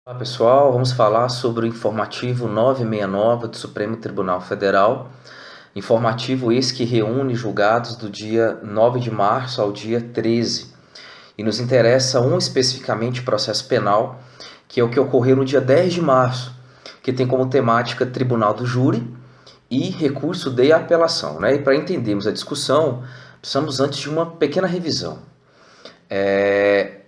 Olá pessoal, vamos falar sobre o informativo 969 do Supremo Tribunal Federal. Informativo esse que reúne julgados do dia 9 de março ao dia 13. E nos interessa especificamente processo penal, que é o que ocorreu no dia 10 de março, que tem como temática Tribunal do Júri e recurso de apelação. E para entendermos a discussão, precisamos antes de uma pequena revisão.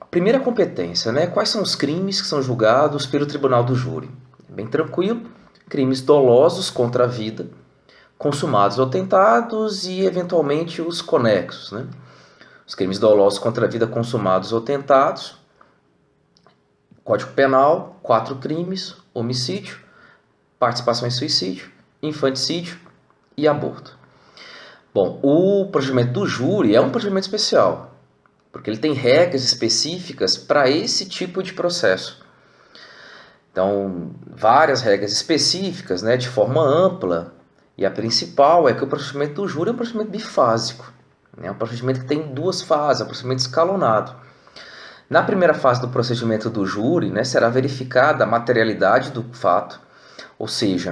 Primeira competência, quais são os crimes que são julgados pelo Tribunal do Júri? Bem tranquilo, crimes dolosos contra a vida, consumados ou tentados e eventualmente os conexos. Os crimes dolosos contra a vida, consumados ou tentados, Código Penal, 4 crimes: homicídio, participação em suicídio, infanticídio e aborto. Bom, o procedimento do júri é um procedimento especial, porque ele tem regras específicas para esse tipo de processo. Então, várias regras específicas, de forma ampla, e a principal é que o procedimento do júri é um procedimento bifásico. É um procedimento que tem 2 fases, é um procedimento escalonado. Na primeira fase do procedimento do júri, será verificada a materialidade do fato, ou seja,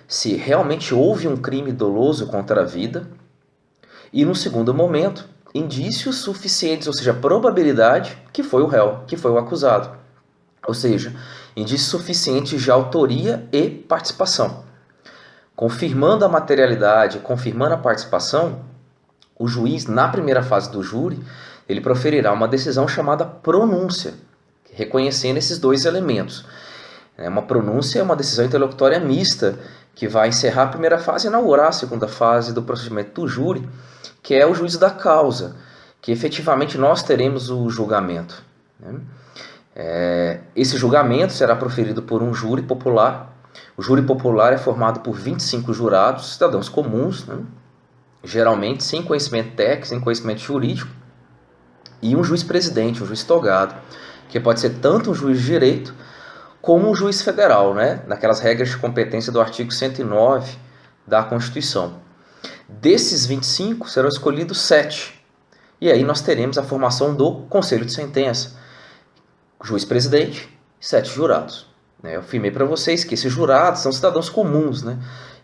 se realmente houve um crime doloso contra a vida, e no segundo momento, indícios suficientes, ou seja, probabilidade que foi o réu, que foi o acusado. Ou seja, indícios suficientes de autoria e participação. Confirmando a materialidade, confirmando a participação, o juiz, na primeira fase do júri, ele proferirá uma decisão chamada pronúncia, reconhecendo esses 2 elementos. Uma pronúncia é uma decisão interlocutória mista, que vai encerrar a primeira fase e inaugurar a segunda fase do procedimento do júri, que é o juízo da causa, que efetivamente nós teremos o julgamento. Esse julgamento será proferido por um júri popular. O júri popular é formado por 25 jurados, cidadãos comuns, geralmente sem conhecimento técnico, sem conhecimento jurídico, e um juiz presidente, um juiz togado, que pode ser tanto um juiz de direito como um juiz federal, naquelas regras de competência do artigo 109 da Constituição. Desses 25 serão escolhidos 7. E aí nós teremos a formação do Conselho de Sentença, juiz-presidente e 7 jurados. Eu afirmei para vocês que esses jurados são cidadãos comuns,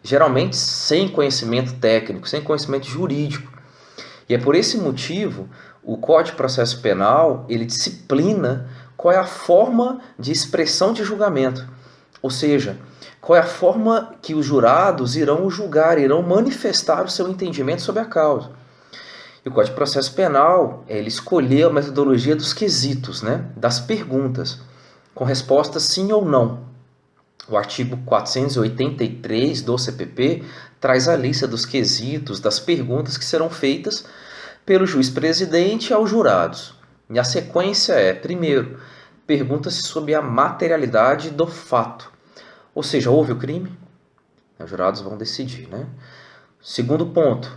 geralmente sem conhecimento técnico, sem conhecimento jurídico. E é por esse motivo o Código de Processo Penal ele disciplina qual é a forma de expressão de julgamento, ou seja, qual é a forma que os jurados irão julgar, irão manifestar o seu entendimento sobre a causa. E o Código de Processo Penal, ele escolheu a metodologia dos quesitos, das perguntas, com respostas sim ou não. O artigo 483 do CPP traz a lista dos quesitos, das perguntas que serão feitas pelo juiz-presidente aos jurados. E a sequência é, primeiro, pergunta-se sobre a materialidade do fato. Ou seja, houve o crime? Os jurados vão decidir. Segundo ponto,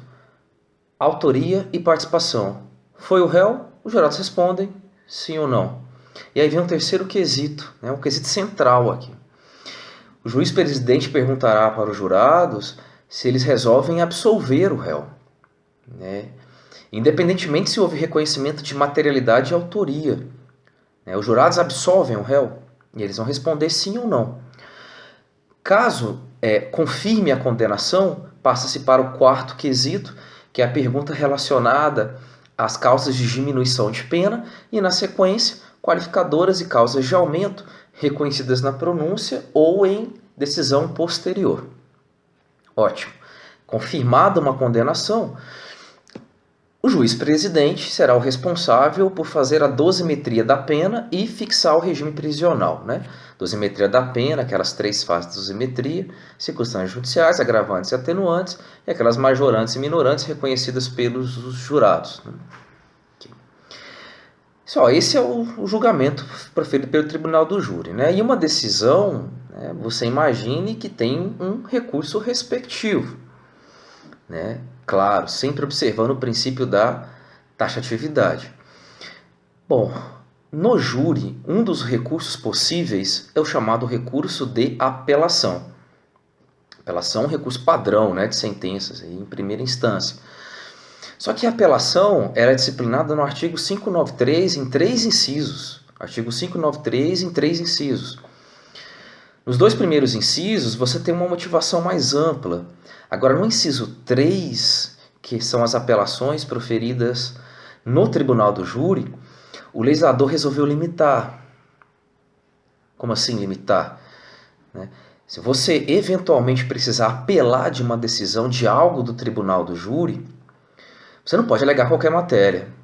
autoria e participação. Foi o réu? Os jurados respondem sim ou não. E aí vem um terceiro quesito, um quesito central aqui. O juiz-presidente perguntará para os jurados se eles resolvem absolver o réu. Independentemente se houve reconhecimento de materialidade e autoria. Os jurados absolvem o réu e eles vão responder sim ou não. Caso confirme a condenação, passa-se para o quarto quesito, que é a pergunta relacionada às causas de diminuição de pena e, na sequência, qualificadoras e causas de aumento reconhecidas na pronúncia ou em decisão posterior. Ótimo. Confirmada uma condenação, o juiz-presidente será o responsável por fazer a dosimetria da pena e fixar o regime prisional. Dosimetria da pena, aquelas 3 fases de dosimetria: circunstâncias judiciais, agravantes e atenuantes, e aquelas majorantes e minorantes reconhecidas pelos jurados. Esse é o julgamento proferido pelo Tribunal do Júri. E uma decisão, você imagine que tem um recurso respectivo. Claro, sempre observando o princípio da taxatividade. Bom, no júri, um dos recursos possíveis é o chamado recurso de apelação. Apelação é um recurso padrão, de sentenças em primeira instância. Só que a apelação era disciplinada no artigo 593 em 3 incisos. Artigo 593 em 3 incisos. Nos dois primeiros incisos, você tem uma motivação mais ampla. Agora, no inciso 3, que são as apelações proferidas no tribunal do júri, o legislador resolveu limitar. Como assim limitar? Se você eventualmente precisar apelar de uma decisão de algo do tribunal do júri, você não pode alegar qualquer matéria.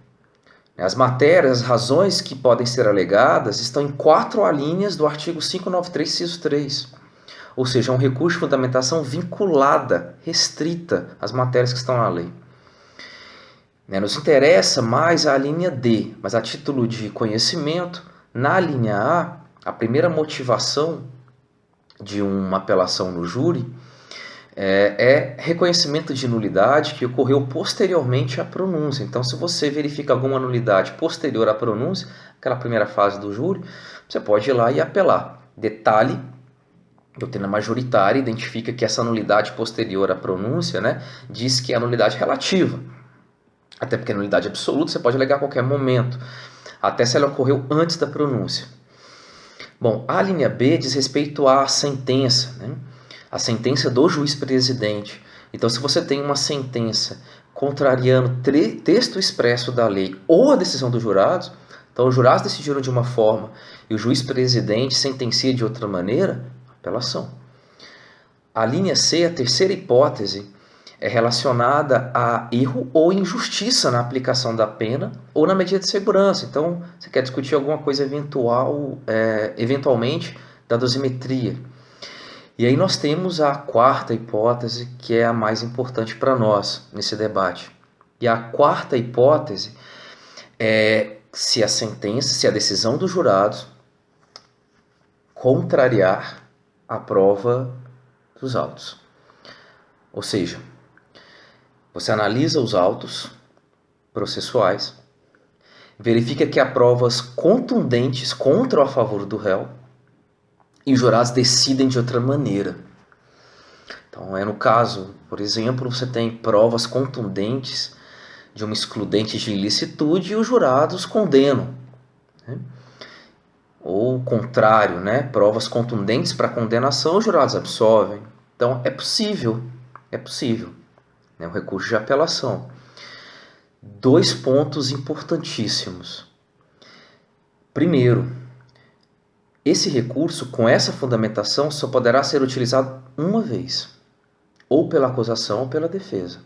As matérias, as razões que podem ser alegadas estão em 4 alíneas do artigo 593, inciso 3. Ou seja, é um recurso de fundamentação vinculada, restrita às matérias que estão na lei. Nos interessa mais a linha D, mas a título de conhecimento, na linha A, a primeira motivação de uma apelação no júri é reconhecimento de nulidade que ocorreu posteriormente à pronúncia. Então, se você verifica alguma nulidade posterior à pronúncia, aquela primeira fase do júri, você pode ir lá e apelar. Detalhe, a doutrina majoritária identifica que essa nulidade posterior à pronúncia, diz que é a nulidade relativa. Até porque a nulidade absoluta você pode alegar a qualquer momento, até se ela ocorreu antes da pronúncia. Bom, a linha B diz respeito à sentença, a sentença do juiz-presidente. Então, se você tem uma sentença contrariando texto expresso da lei ou a decisão dos jurados, então os jurados decidiram de uma forma e o juiz-presidente sentencia de outra maneira, apelação. A linha C, a terceira hipótese, é relacionada a erro ou injustiça na aplicação da pena ou na medida de segurança. Então, você quer discutir alguma coisa eventualmente da dosimetria. E aí nós temos a quarta hipótese, que é a mais importante para nós nesse debate. E a quarta hipótese é se a sentença, se a decisão dos jurados contrariar a prova dos autos. Ou seja, você analisa os autos processuais, verifica que há provas contundentes contra ou a favor do réu, e os jurados decidem de outra maneira. Então, no caso, por exemplo, você tem provas contundentes de uma excludente de ilicitude e os jurados condenam. Ou o contrário, provas contundentes para condenação, os jurados absolvem. Então, é possível. Um recurso de apelação. 2 pontos importantíssimos. Primeiro, esse recurso, com essa fundamentação, só poderá ser utilizado uma vez, ou pela acusação ou pela defesa.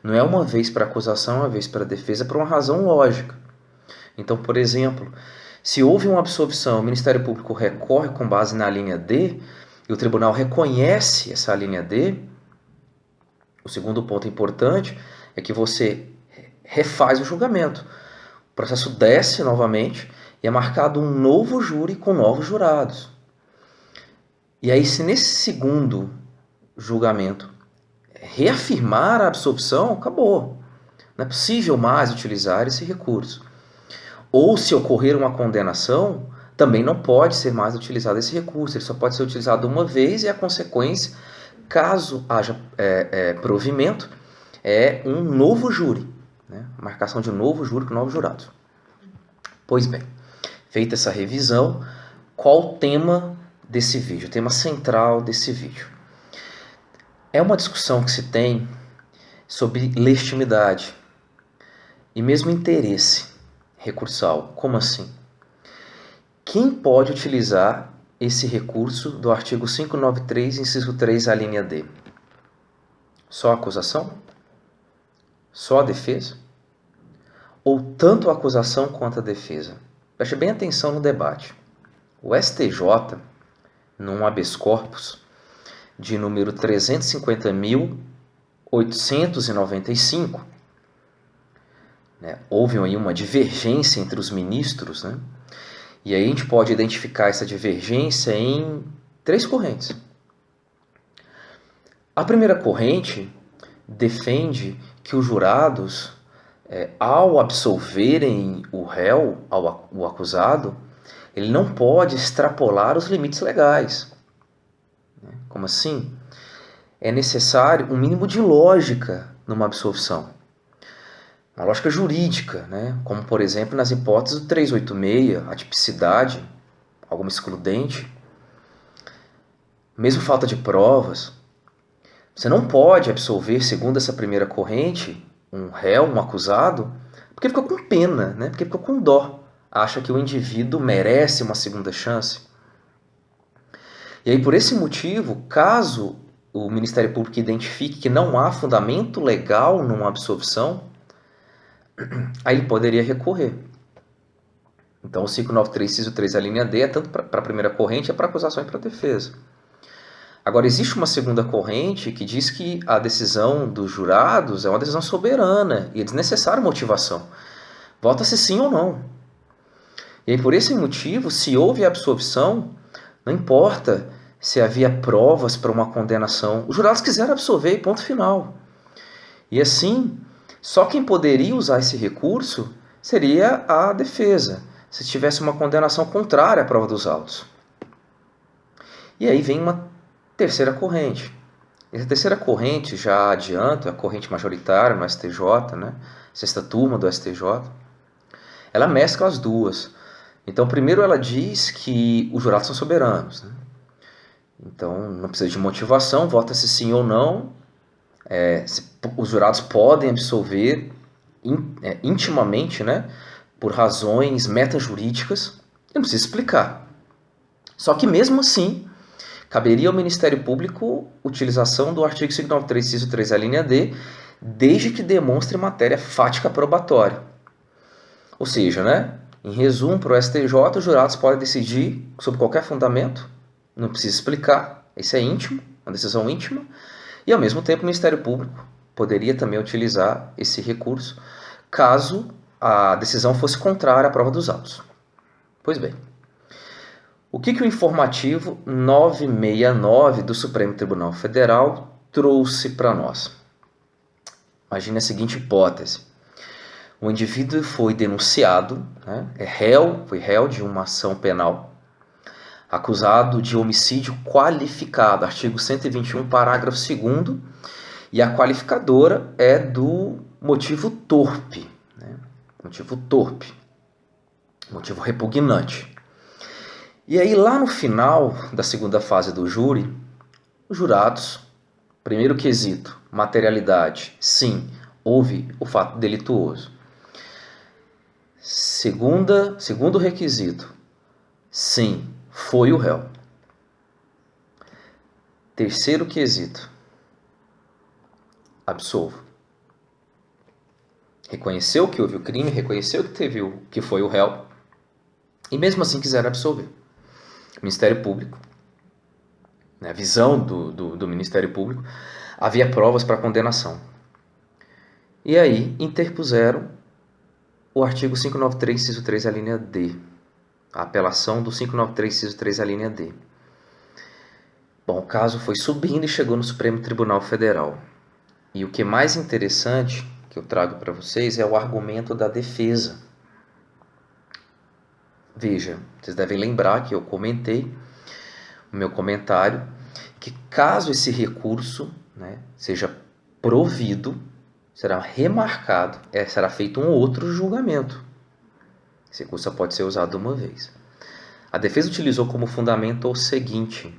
Não é uma vez para a acusação, uma vez para a defesa, por uma razão lógica. Então, por exemplo, se houve uma absolvição, o Ministério Público recorre com base na linha D, e o tribunal reconhece essa linha D, o segundo ponto importante é que você refaz o julgamento. O processo desce novamente e é marcado um novo júri com novos jurados. E aí, se nesse segundo julgamento reafirmar a absolvição, acabou. Não é possível mais utilizar esse recurso. Ou se ocorrer uma condenação, também não pode ser mais utilizado esse recurso. Ele só pode ser utilizado uma vez e a consequência, caso haja provimento, é um novo júri. A marcação de um novo júri com novos jurados. Pois bem, feita essa revisão, qual o tema desse vídeo? O tema central desse vídeo. É uma discussão que se tem sobre legitimidade e mesmo interesse recursal. Como assim? Quem pode utilizar esse recurso do artigo 593, inciso 3, a linha D? Só a acusação? Só a defesa? Ou tanto a acusação quanto a defesa? Preste bem atenção no debate. O STJ, num habeas corpus de número 350.895, houve aí uma divergência entre os ministros, e aí a gente pode identificar essa divergência em 3 correntes. A primeira corrente defende que os jurados, ao absolverem o réu, o acusado, ele não pode extrapolar os limites legais. Como assim? É necessário um mínimo de lógica numa absolvição. Uma lógica jurídica, como por exemplo nas hipóteses do 386, a tipicidade, alguma excludente. mesmo falta de provas, você não pode absolver, segundo essa primeira corrente, um réu, um acusado, porque ficou com pena, né? Porque ficou com dó. Acha que o indivíduo merece uma segunda chance. E aí, por esse motivo, caso o Ministério Público identifique que não há fundamento legal numa absolvição, aí ele poderia recorrer. Então, o 593, inciso 3, a linha D, é tanto para a primeira corrente, é para acusação e para defesa. Agora, existe uma segunda corrente que diz que a decisão dos jurados é uma decisão soberana e é desnecessária motivação. Vota-se sim ou não. E aí, por esse motivo, se houve absolvição, não importa se havia provas para uma condenação. Os jurados quiseram absolver e ponto final. E assim, só quem poderia usar esse recurso seria a defesa, se tivesse uma condenação contrária à prova dos autos. E aí vem uma terceira corrente. Essa terceira corrente, já adianto, é a corrente majoritária no STJ, né? Sexta turma do STJ. Ela mescla as duas. Então, primeiro ela diz que os jurados são soberanos, né? Então, não precisa de motivação, vota-se sim ou não. Os jurados podem absolver intimamente, né? Por razões metajurídicas. Eu não preciso explicar. Só que mesmo assim, caberia ao Ministério Público utilização do artigo 593, inciso 3, a linha D, desde que demonstre matéria fática probatória. Ou seja, né, em resumo, para o STJ, os jurados podem decidir sobre qualquer fundamento, não precisa explicar, isso é íntimo, uma decisão íntima, e ao mesmo tempo o Ministério Público poderia também utilizar esse recurso, caso a decisão fosse contrária à prova dos autos. Pois bem, o que o informativo 969 do Supremo Tribunal Federal trouxe para nós? Imagine a seguinte hipótese. O indivíduo foi denunciado, né, foi réu de uma ação penal, acusado de homicídio qualificado, artigo 121, parágrafo 2º, e a qualificadora é do motivo torpe, né, motivo repugnante. E aí, lá no final da segunda fase do júri, os jurados, primeiro quesito, materialidade, sim, houve o fato delituoso. Segundo requisito, sim, foi o réu. Terceiro quesito, absolvo. Reconheceu que houve o crime, reconheceu que foi o réu, e mesmo assim quiseram absolver. Ministério Público, na visão do Ministério Público, havia provas para condenação. E aí interpuseram o artigo 593, inciso 3, a linha D. A apelação do 593, inciso 3, a linha D. Bom, o caso foi subindo e chegou no Supremo Tribunal Federal. E o que é mais interessante que eu trago para vocês é o argumento da defesa. Veja, vocês devem lembrar que eu comentei no meu comentário que caso esse recurso, né, seja provido, será remarcado, será feito um outro julgamento. Esse recurso só pode ser usado uma vez. A defesa utilizou como fundamento o seguinte: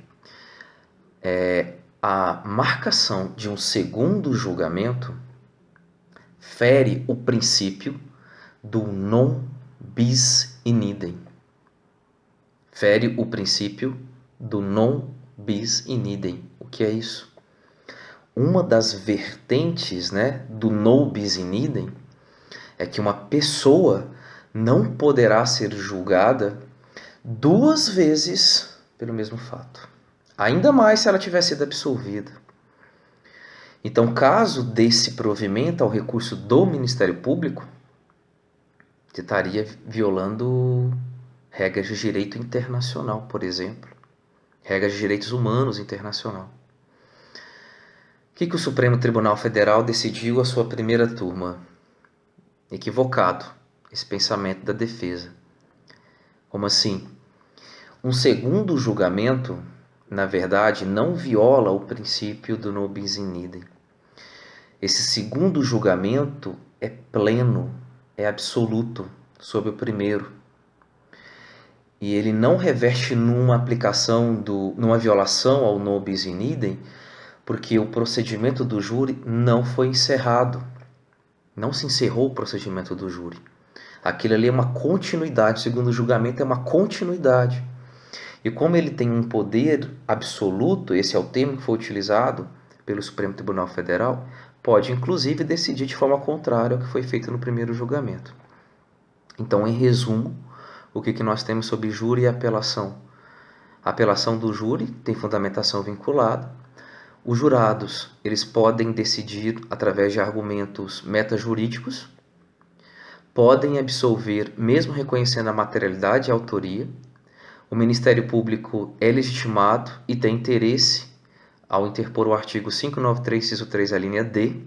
a marcação de um segundo julgamento fere o princípio do non bis in idem. Fere o princípio do non bis in idem. O que é isso? Uma das vertentes, né, do non bis in idem é que uma pessoa não poderá ser julgada duas vezes pelo mesmo fato. Ainda mais se ela tiver sido absolvida. Então, caso desse provimento ao recurso do Ministério Público, você estaria violando regras de direito internacional, por exemplo. Regras de direitos humanos internacional. O que o Supremo Tribunal Federal decidiu a sua primeira turma? Equivocado esse pensamento da defesa. Como assim? Um segundo julgamento, na verdade, não viola o princípio do non bis in idem. Esse segundo julgamento é pleno, é absoluto sobre o primeiro. e ele não reverte numa numa violação ao non bis in idem, porque o procedimento do júri não foi encerrado. Não se encerrou o procedimento do júri. Aquilo ali é uma continuidade, segundo o julgamento, é uma continuidade. E como ele tem um poder absoluto, esse é o termo que foi utilizado pelo Supremo Tribunal Federal, pode inclusive decidir de forma contrária ao que foi feito no primeiro julgamento. Então, em resumo, o que nós temos sobre júri e apelação? A apelação do júri tem fundamentação vinculada. Os jurados, eles podem decidir através de argumentos metajurídicos, podem absolver mesmo reconhecendo a materialidade e a autoria. O Ministério Público é legitimado e tem interesse ao interpor o artigo 593, inciso 3, a linha D,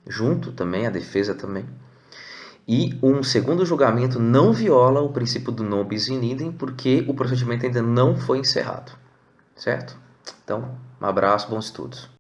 junto também, a defesa também. E um segundo julgamento não viola o princípio do non bis in idem, porque o procedimento ainda não foi encerrado, certo? Então, um abraço, bons estudos.